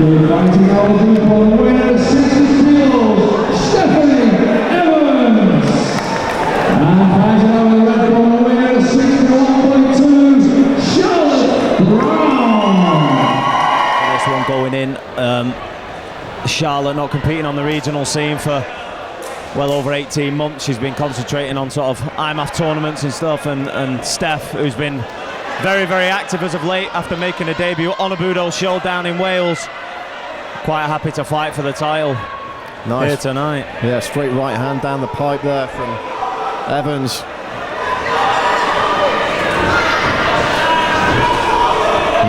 Fighting out the winner, 60 kilos, Stephanie Evans. And fighting out the red corner winner, 61.2s, Charlotte Brown. This one going in. Charlotte not competing on the regional scene for well over 18 months. She's been concentrating on sort of IMAF tournaments and stuff, and Steph, who's been very, very active as of late after making a debut on a Budo show down in Wales. Quite happy to fight for the title here tonight. Yeah, straight right hand down the pipe there from Evans.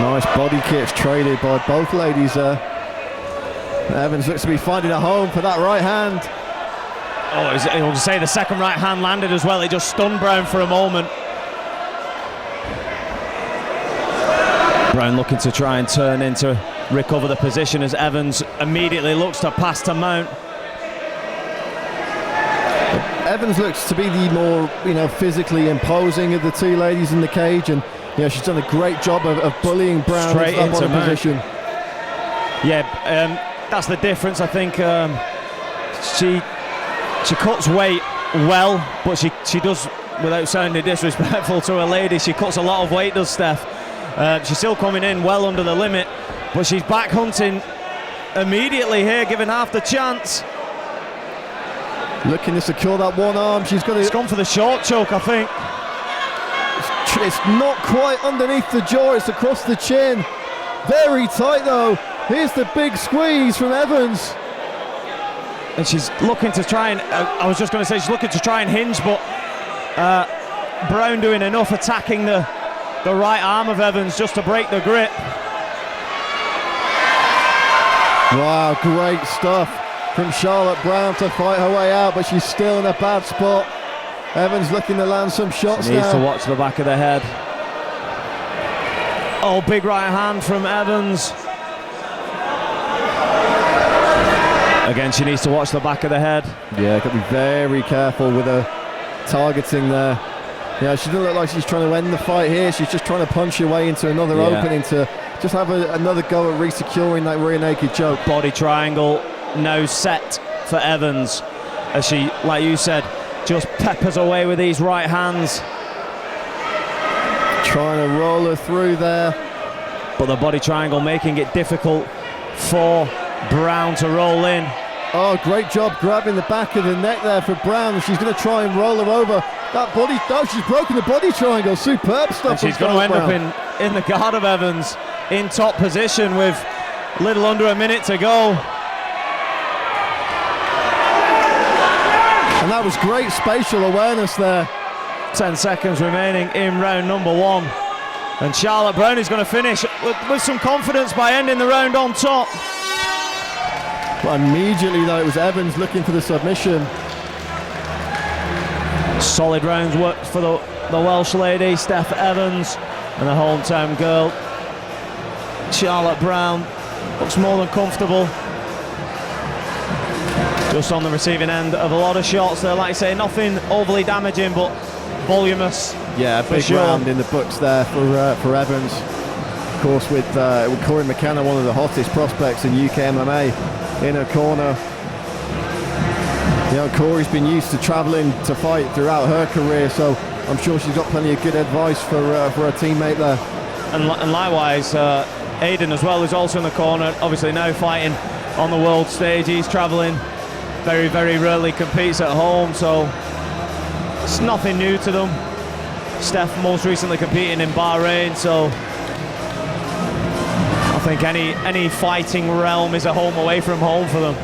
Nice body kicks traded by both ladies there. Evans looks to be finding a home for that right hand. Oh, I will say the second right hand landed as well. It just stunned Brown for a moment. Brown looking to try and turn into recover the position as Evans immediately looks to pass to Mount. Evans looks to be the more, physically imposing of the two ladies in the cage, and she's done a great job of bullying Brown straight up into on a position. Yeah, that's the difference. I think she cuts weight well, but she does, without sounding disrespectful to a lady, she cuts a lot of weight, does Steph. She's still coming in well under the limit, but she's back hunting immediately here, giving half the chance. Looking to secure that one arm. She's gone for the short choke, I think. It's not quite underneath the jaw, it's across the chin. Very tight though. Here's the big squeeze from Evans. And she's looking to try and, I was just going to say she's looking to try and hinge, but Brown doing enough attacking the right arm of Evans just to break the grip. Wow, great stuff from Charlotte Brown to fight her way out, but she's still in a bad spot. Evans looking to land some shots now. Needs to watch the back of the head. Oh, big right hand from Evans. Again, she needs to watch the back of the head. Yeah, got to be very careful with her targeting there. Yeah, she doesn't look like she's trying to end the fight here. She's just trying to punch her way into another opening to just have another go at re-securing that rear naked choke. Body triangle now set for Evans, as she, like you said, just peppers away with these right hands. Trying to roll her through there. But the body triangle making it difficult for Brown to roll in. Oh, great job grabbing the back of the neck there for Brown. She's going to try and roll her over. That body, she's broken the body triangle. Superb stuff. And she's going to end up in the guard of Evans in top position with little under a minute to go. And that was great spatial awareness there. 10 seconds remaining in round number one. And Charlotte Brown is going to finish with some confidence by ending the round on top. But immediately though, it was Evans looking for the submission. Solid rounds worked for the Welsh lady, Steph Evans, and the hometown girl, Charlotte Brown. Looks more than comfortable. Just on the receiving end of a lot of shots there, like I say, nothing overly damaging, but voluminous. Yeah, big round in the books there for Evans. Of course, with Corey McKenna, one of the hottest prospects in UK MMA, in her corner. Corey's been used to travelling to fight throughout her career, so I'm sure she's got plenty of good advice for her teammate there. And likewise, Aidan as well, who's also in the corner, obviously now fighting on the world stage. He's travelling, very, very rarely competes at home, so it's nothing new to them. Steph most recently competing in Bahrain, so I think any fighting realm is a home away from home for them.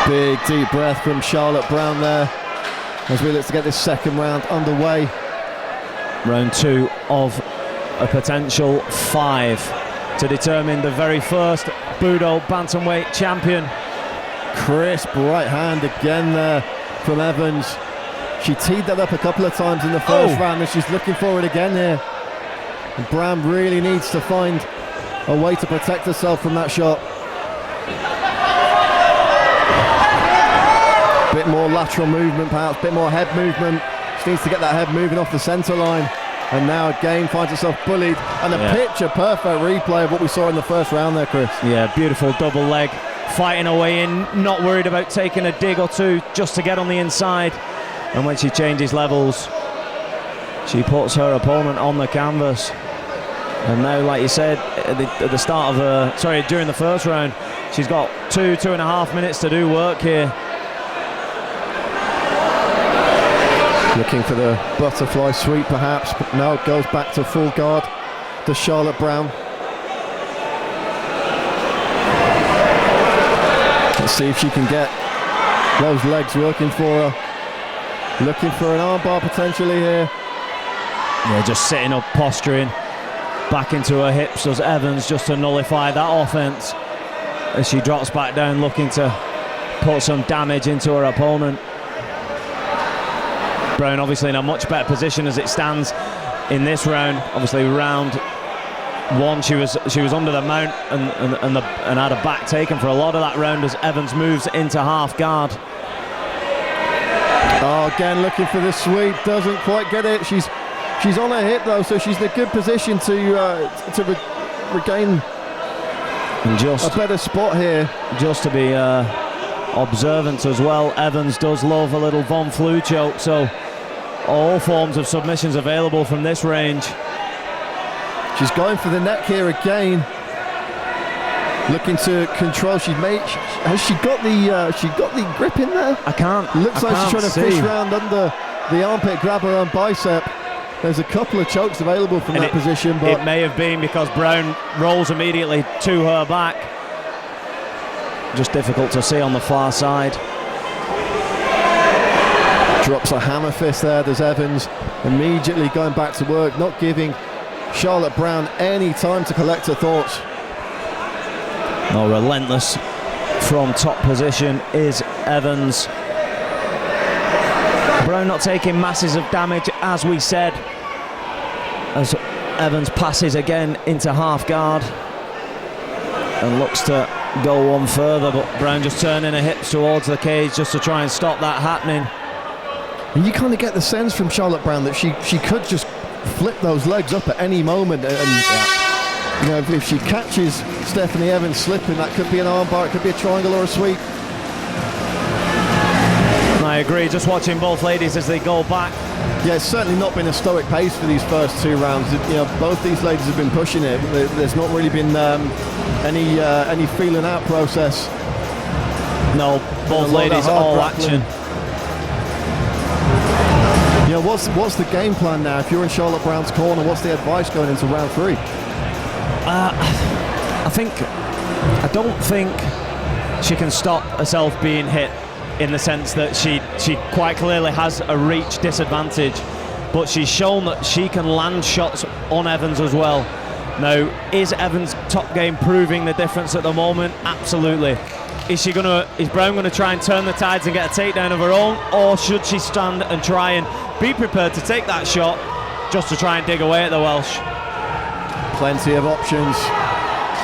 Big deep breath from Charlotte Brown there as we look to get this second round underway. Round two of a potential 5 to determine the very first Budo Bantamweight Champion. Crisp right hand again there from Evans. She teed that up a couple of times in the first round, and she's looking for it again here. And Brown really needs to find a way to protect herself from that shot. Bit more lateral movement perhaps, bit more head movement. She needs to get that head moving off the centre line. and now again finds herself bullied, and a picture-perfect replay of what we saw in the first round there, Chris. Yeah, beautiful double leg, fighting her way in, not worried about taking a dig or two, just to get on the inside. And when she changes levels, she puts her opponent on the canvas. And now, like you said, at the start of during the first round, she's got 2.5 minutes to do work here. Looking for the butterfly sweep perhaps, but no, it goes back to full guard to Charlotte Brown. Let's see if she can get those legs working for her. Looking for an armbar potentially here. Yeah, just sitting up, posturing, back into her hips, does Evans, just to nullify that offense as she drops back down, looking to put some damage into her opponent. Brown obviously in a much better position as it stands in this round. Obviously round one she was under the mount and had a back taken for a lot of that round as Evans moves into half guard. Oh, again looking for the sweep, doesn't quite get it. She's on her hip though, so she's in a good position to regain and just a better spot here. Just to be observant as well, Evans does love a little Von Flue choke, so all forms of submissions available from this range. She's going for the neck here again, looking to control. Has she got the grip in there? I can't. Looks like she's trying to see. fish round under the armpit, grab her own bicep. There's a couple of chokes available from that position, but it may have been because Brown rolls immediately to her back. Just difficult to see on the far side. Drops a hammer fist there. There's Evans immediately going back to work, not giving Charlotte Brown any time to collect her thoughts. No, relentless from top position is Evans. Brown not taking masses of damage, as we said, as Evans passes again into half guard and looks to go one further, but Brown just turning her hips towards the cage just to try and stop that happening. And you kind of get the sense from Charlotte Brown that she could just flip those legs up at any moment, and you know, if she catches Stephanie Evans slipping, that could be an armbar, it could be a triangle or a sweep. I agree, just watching both ladies as they go back. Yeah, it's certainly not been a stoic pace for these first two rounds. You know, both these ladies have been pushing it. There's not really been any feeling out process. No, both ladies all action. You know, what's the game plan now? If you're in Charlotte Brown's corner, what's the advice going into round three? I don't think she can stop herself being hit, in the sense that she quite clearly has a reach disadvantage, but she's shown that she can land shots on Evans as well. Now, is Evans' top game proving the difference at the moment? Absolutely. Is Brown gonna try and turn the tides and get a takedown of her own, or should she stand and try and be prepared to take that shot just to try and dig away at the Welsh? Plenty of options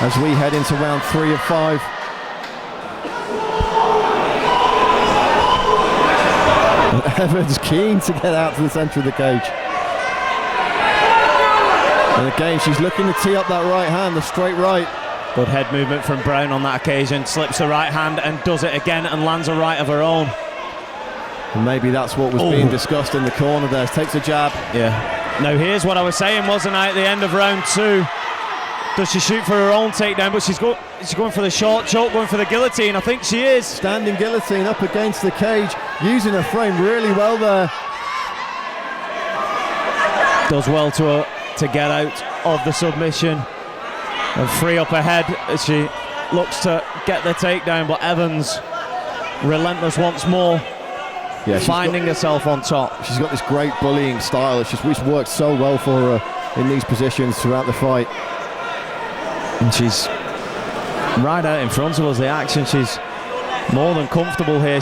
as we head into round 3 of 5. Evans keen to get out to the centre of the cage. And again, she's looking to tee up that right hand, the straight right. Good head movement from Brown on that occasion. Slips the right hand and does it again and lands a right of her own. And maybe that's what was being discussed in the corner there. Takes a jab. Yeah. Now here's what I was saying, wasn't I, at the end of round 2. Does she shoot for her own takedown? But she's going for the short choke, going for the guillotine. I think she is. Standing guillotine up against the cage, using her frame really well there. Does well to get out of the submission and free up her head as she looks to get the takedown. But Evans, relentless once more, finding herself on top. She's got this great bullying style. It's worked so well for her in these positions throughout the fight. And she's right out in front of us, the action. She's more than comfortable here.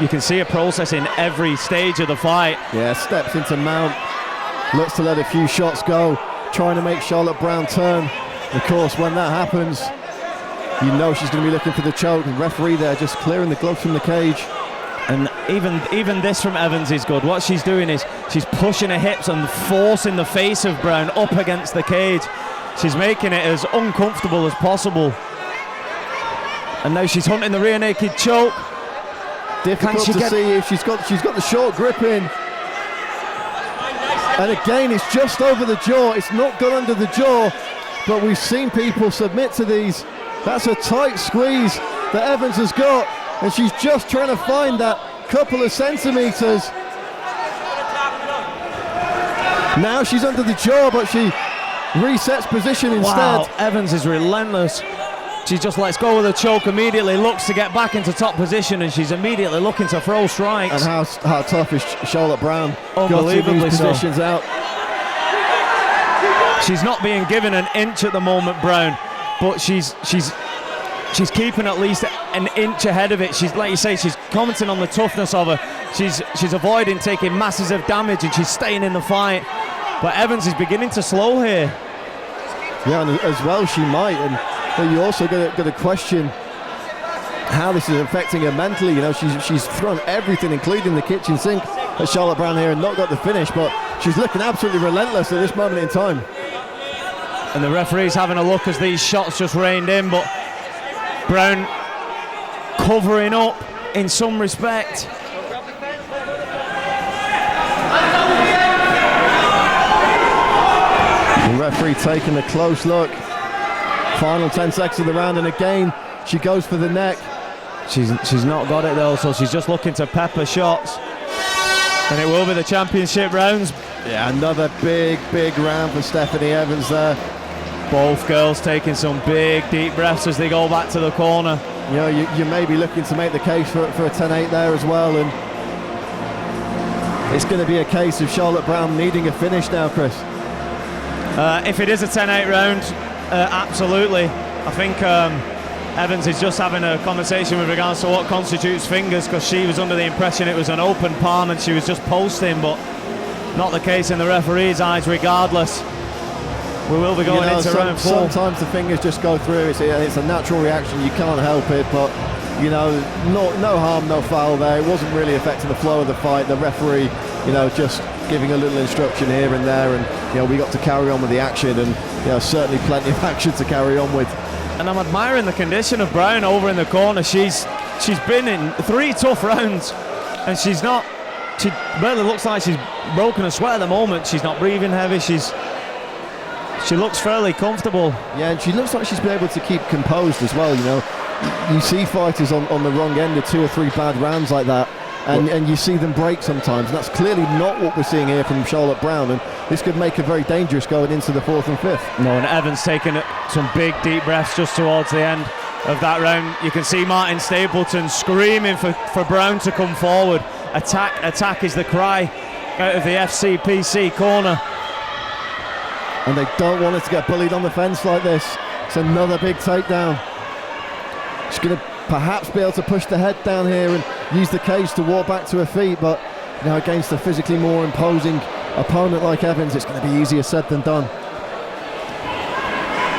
You can see her processing every stage of the fight. Yeah, steps into mount, looks to let a few shots go, trying to make Charlotte Brown turn. Of course, when that happens, you know she's going to be looking for the choke. The referee there just clearing the gloves from the cage. And even this from Evans is good. What she's doing is she's pushing her hips and forcing the face of Brown up against the cage. She's making it as uncomfortable as possible. And now she's hunting the rear naked choke. Difficult to see if she's got the short grip in. And again, it's just over the jaw. It's not gone under the jaw, but we've seen people submit to these. That's a tight squeeze that Evans has got, and she's just trying to find that couple of centimeters. Now she's under the jaw, but she resets position instead. Wow, Evans is relentless. She just lets go of the choke immediately, looks to get back into top position, and she's immediately looking to throw strikes. And how tough is Charlotte Brown? Unbelievably so. Positions out. She's not being given an inch at the moment, Brown, but she's keeping at least an inch ahead of it. She's, like you say, she's commenting on the toughness of her. She's avoiding taking masses of damage, and she's staying in the fight. But Evans is beginning to slow here. Yeah, and as well she might. And but you also got to question how this is affecting her mentally. You know, she's thrown everything, including the kitchen sink, at Charlotte Brown here and not got the finish. But she's looking absolutely relentless at this moment in time. And the referee's having a look as these shots just rained in, but Brown covering up in some respect. The referee taking a close look. Final 10 seconds of the round, and again she goes for the neck. She's not got it though, so she's just looking to pepper shots. And it will be the championship rounds. Yeah, another big round for Stephanie Evans there. Both girls taking some big deep breaths as they go back to the corner. You know, you may be looking to make the case for a 10-8 there as well, and it's going to be a case of Charlotte Brown needing a finish now, Chris. If it is a 10-8 round, absolutely. I think Evans is just having a conversation with regards to what constitutes fingers, because she was under the impression it was an open palm and she was just posting, but not the case in the referee's eyes. Regardless, we will be going into round 4. Sometimes the fingers just go through. It's a natural reaction. You can't help it, but you know, no harm, no foul there. It wasn't really affecting the flow of the fight. The referee, you know, just giving a little instruction here and there, and you know, we got to carry on with the action, and you know, certainly plenty of action to carry on with. And I'm admiring the condition of Brown over in the corner. She's been in 3 tough rounds, and she barely looks like she's broken a sweat at the moment. She's not breathing heavy. She looks fairly comfortable. Yeah, and she looks like she's been able to keep composed as well. You know, you see fighters on the wrong end of 2 or 3 bad rounds like that, and you see them break sometimes. And that's clearly not what we're seeing here from Charlotte Brown, and this could make her very dangerous going into the 4th and 5th. No, and Evans taking some big deep breaths just towards the end of that round. You can see Martin Stapleton screaming for Brown to come forward. Attack is the cry out of the FCPC corner. And they don't want her to get bullied on the fence like this. It's another big takedown. She's going to perhaps be able to push the head down here and use the cage to walk back to her feet, but you know, against a physically more imposing opponent like Evans, it's going to be easier said than done.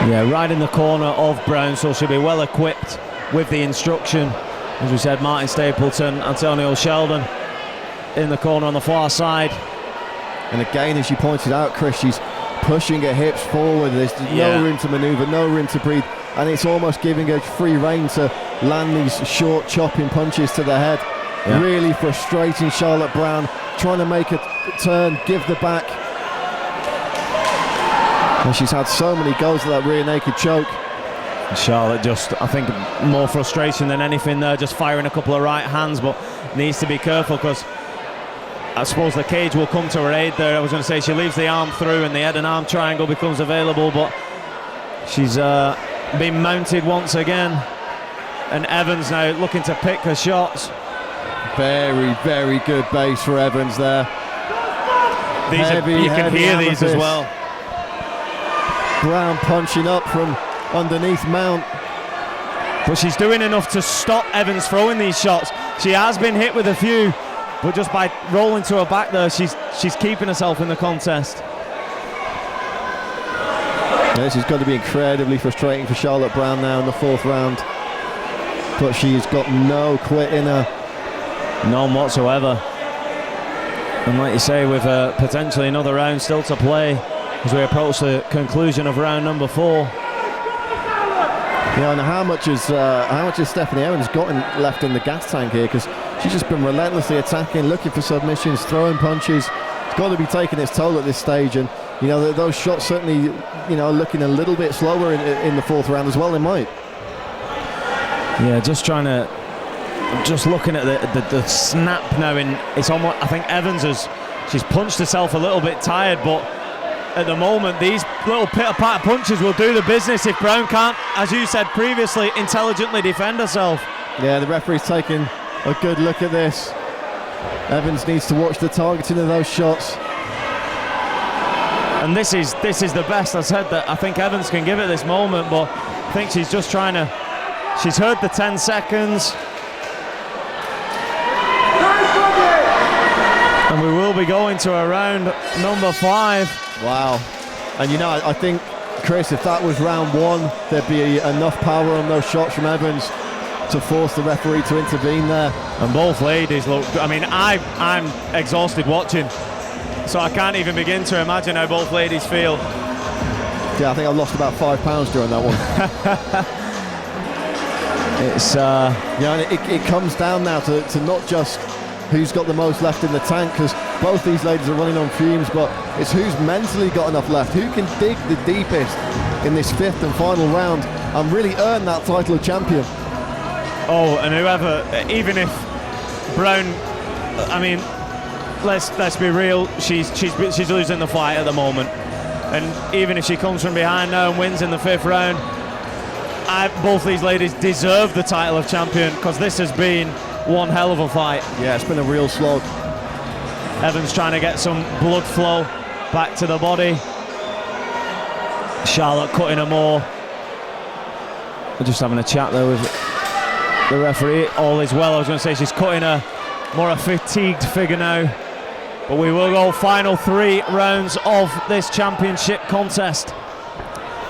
Yeah, right in the corner of Brown, so she'll be well equipped with the instruction. As we said, Martin Stapleton, Antonio Sheldon in the corner on the far side. And again, as you pointed out, Chris, she's pushing her hips forward. There's no room to maneuver, no room to breathe, and it's almost giving her free rein to land these short chopping punches to the head. Yeah. Really frustrating Charlotte Brown, trying to make a turn, give the back. And she's had so many goes at that rear naked choke. Charlotte just, I think, more frustration than anything there, just firing a couple of right hands, but needs to be careful, because I suppose the cage will come to her aid there. I was going to say she leaves the arm through and the head and arm triangle becomes available, but she's been mounted once again. And Evans now looking to pick her shots. Very good base for Evans there. You can hear these as well. Brown punching up from underneath mount. But she's doing enough to stop Evans throwing these shots. She has been hit with a few, but just by rolling to her back there, she's keeping herself in the contest. Yeah, this has got to be incredibly frustrating for Charlotte Brown now in the 4th round. But she's got no quit in her. None whatsoever. And like you say, with potentially another round still to play as we approach the conclusion of round number 4. Yeah, and how much has Stephanie Evans got left in the gas tank here? Because she's just been relentlessly attacking, looking for submissions, throwing punches. It's got to be taking its toll at this stage, and you know those shots certainly, you know, looking a little bit slower in the 4th round as well. They might. Yeah, just looking at the snap now, and it's almost, I think Evans she's punched herself a little bit tired, but at the moment these little pitter-patter punches will do the business if Brown can't, as you said previously, intelligently defend herself. Yeah, the referee's taking a good look at this. Evans needs to watch the targeting of those shots. And this is the best, I said, that I think Evans can give at this moment, but I think she's just trying to, she's heard the 10 seconds. And we will be going to a round number 5. Wow. And you know, I think, Chris, if that was round 1, there'd be enough power on those shots from Evans to force the referee to intervene there. And both ladies look, I mean, I'm exhausted watching, so I can't even begin to imagine how both ladies feel. Yeah, I think I lost about 5 pounds during that one. It's yeah, and it comes down now to not just who's got the most left in the tank, because both these ladies are running on fumes, but it's who's mentally got enough left, who can dig the deepest in this 5th and final round and really earn that title of champion. Oh, and whoever, even if Brown, I mean, let's be real, she's losing the fight at the moment, and even if she comes from behind now and wins in the 5th round, both these ladies deserve the title of champion, because this has been one hell of a fight. Yeah, it's been a real slog. Evans trying to get some blood flow back to the body. Charlotte cutting her more. We're just having a chat there with the referee. All is well. I was going to say she's cutting a more a fatigued figure now. But we will go final 3 rounds of this championship contest.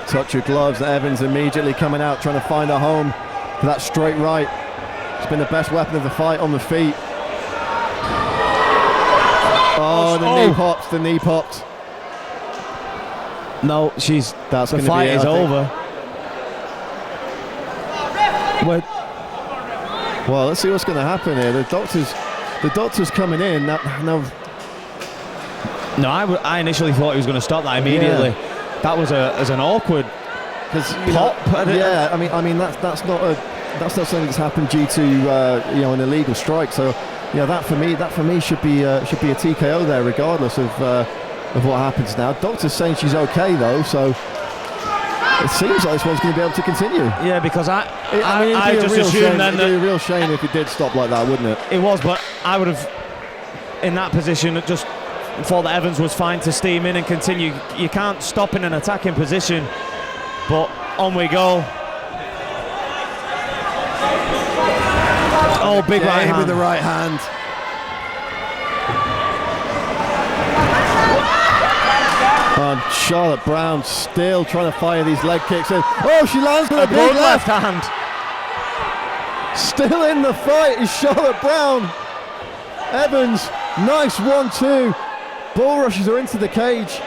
Touch of gloves. Evans immediately coming out, trying to find a home for that straight right. It's been the best weapon of the fight on the feet. Oh, the knee popped. No, that's the gonna fight be it, is over. Well, let's see what's going to happen here. The doctor's coming in now. No, I initially thought he was going to stop that immediately. Yeah. That was an awkward pop. Yeah, I mean that's not something that's happened due to an illegal strike. So that for me should be a TKO there, regardless of what happens now. Doctor's saying she's okay though, so it seems like this one's going to be able to continue. Yeah, because I just assumed then that it'd be a real shame if it did stop like that, wouldn't it? It was, but I would have, in that position, just thought that Evans was fine to steam in and continue. You can't stop in an attacking position, but on we go. Oh, big right hand. With the right hand. And Charlotte Brown still trying to fire these leg kicks in. Oh, she lands with a big left hand. Still in the fight is Charlotte Brown. Evans, nice 1-2. Ball rushes her into the cage.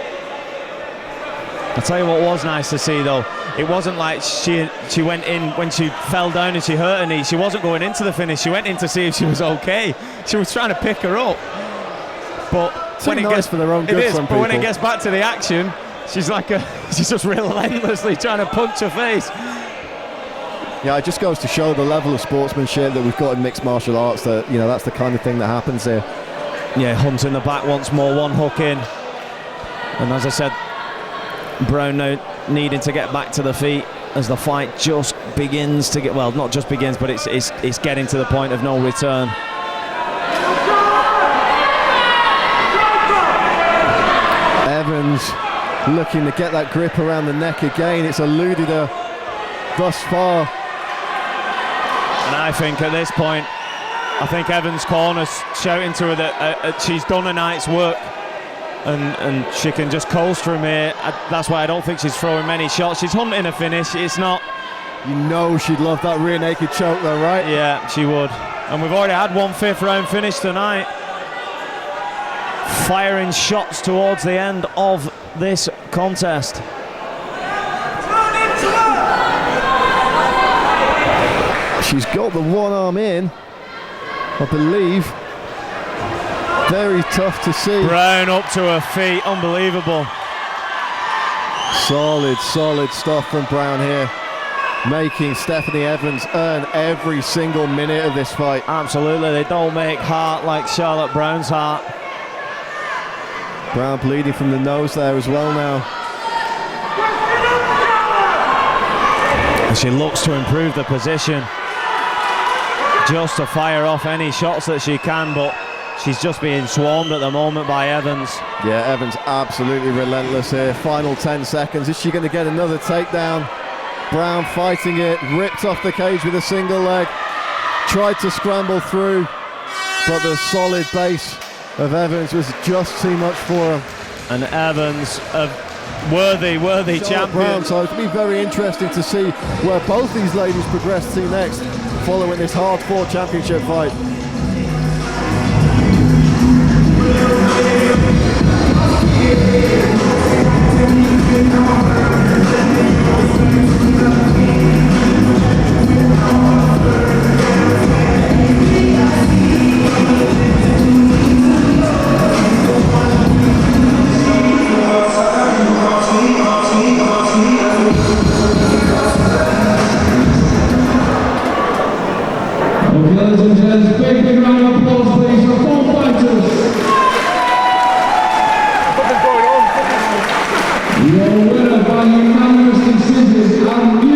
I'll tell you what was nice to see though. It wasn't like she went in when she fell down and she hurt her knee. She wasn't going into the finish. She went in to see if she was okay. She was trying to pick her up. But when it gets for their own good, it is. But when it gets back to the action, she's just relentlessly trying to punch her face. Yeah, it just goes to show the level of sportsmanship that we've got in mixed martial arts. That that's the kind of thing that happens here. Yeah, Hunt in the back once more, one hook in, and as I said, Brown now needing to get back to the feet as the fight just begins to get, well, not just begins, but it's getting to the point of no return. Evans looking to get that grip around the neck again. It's eluded her thus far. And I think at this point, I think Evans' corner's shouting to her that she's done a night's work and she can just coast from here. That's why I don't think she's throwing many shots. She's hunting a finish. It's not... She'd love that rear naked choke though, right? Yeah, she would. And we've already had one 5th round finish tonight. Firing shots towards the end of this contest. She's got the one arm in, I believe. Very tough to see. Brown up to her feet, unbelievable. Solid stuff from Brown here, making Stephanie Evans earn every single minute of this fight. Absolutely, they don't make heart like Charlotte Brown's heart. Brown bleeding from the nose there as well now. And she looks to improve the position, just to fire off any shots that she can, but she's just being swarmed at the moment by Evans. Yeah, Evans absolutely relentless here. Final 10 seconds. Is she going to get another takedown? Brown fighting it, ripped off the cage with a single leg. Tried to scramble through, but the solid base of Evans was just too much for her. And Evans, a worthy champion. Brown, so it'll be very interesting to see where both these ladies progress to next following this hard-fought championship fight. Ladies and gentlemen, big round of applause please for both fighters. Your winner by unanimous decision and